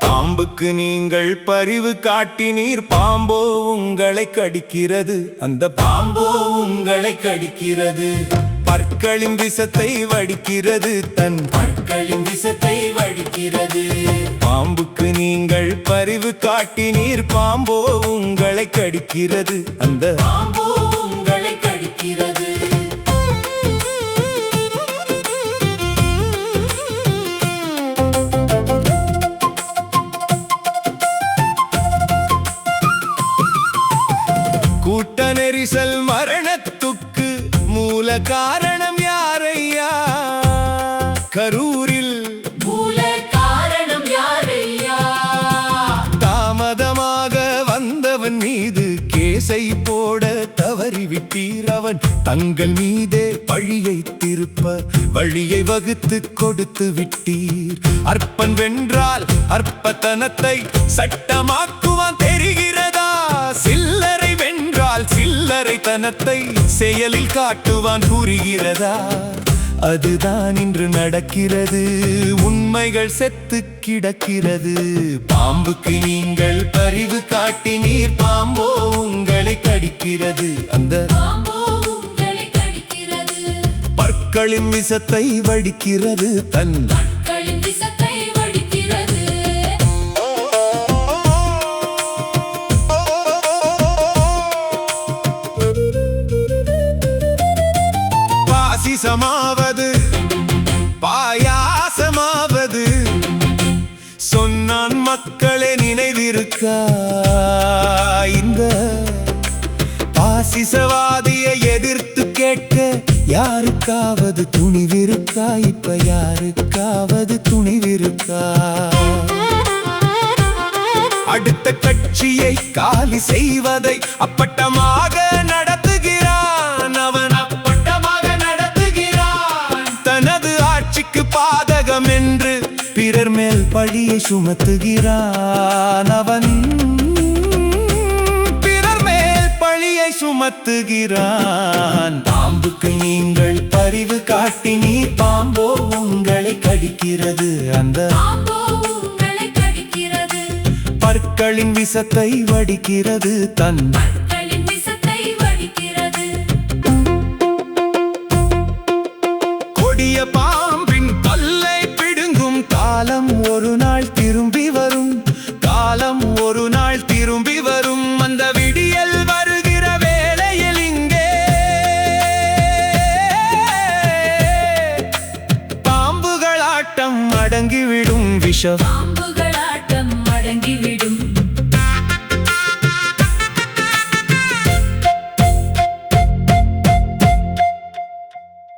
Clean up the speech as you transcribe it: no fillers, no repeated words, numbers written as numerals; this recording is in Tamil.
பாம்புக்கு நீங்கள் பரிவு காட்டினீர், பாம்போ உங்களை கடிக்கிறது, அந்த பாம்போ உங்களை கடிக்கிறது. பற்களின் விஷத்தை வடிக்கிறது, தன் பற்களின் விஷத்தை வடிக்கிறது. பாம்புக்கு நீங்கள் பரிவு காட்டினீர், பாம்போ உங்களை கடிக்கிறது, அந்த பாம்போ உங்களை கடிக்கிறது. கூட்ட நெரிசல் மரணத்துக்கு மூல காரணம் யாரையா? கரூரில் மூல காரணம் யாரையா? தாமதமாக வந்தவன் மீது கேசை போட தவறிவிட்டீர். அவன் தங்கள் மீதே பழியை திருப்ப வழியை வகுத்து கொடுத்து விட்டீர். அற்பன் வென்றால் அற்பத்தனத்தை சட்டமாக்குவான் தெரிகிறதா? சில்லறை வென்றால் சில்லறை தனத்தை செயலில் காட்டுவான் புரிகிறதா? அதுதான் இன்று நடக்கிறது, உண்மைகள் செத்து கிடக்கிறது. பாம்புக்கு நீங்கள் பரிவு காட்டினீர், பாம்போ உங்களை கடிக்கிறது, அந்த பாம்போ உங்களை கடிக்கிறது. பற்களின் விஷத்தை வடிக்கிறது, தன் பற்களின் விஷத்தை வடிக்கிறது. பாசிசமாவது பாயாசமாவது சொன்னான் மக்களே நினைவிருக்கா? இந்த பாசிசவாதியை எதிர்த்து கேட்க யாருக்காவது துணிவிருக்கா? இப்ப யாருக்காவது துணிவிருக்கா? அடுத்த கட்சியை காலி செய்வதை அப்பட்டமாக நடத்துகிறான் அவன், அப்பட்டமாக நடத்துகிறான். தனது ஆட்சிக்கு பாதகம் என்று பிறர் மேல் பழியை சுமத்துகிறான் அவன், பிறர் மேல் பழியை சுமத்துகிறான். பாம்புக்கு நீங்கள் பரிவு காட்டினீர், பாம்போ உங்களை கடிக்கிறது, அந்த பாம்போ உங்களை கடிக்கிறது. பற்களின் விஷத்தை வடிக்கிறது, தன் பற்களின் விஷத்தை வடிக்கிறது. கொடிய பாம்பின் பல்லை பிடுங்கும் காலம் ஒரு நாள் திரும்பி வரும், காலம் ஒரு நாள் திரும்பி வரும். அந்த விடியல் வருகிற வேளையில் இங்கே பாம்புகள் ஆட்டம் அடங்கிவிடும். விஷம்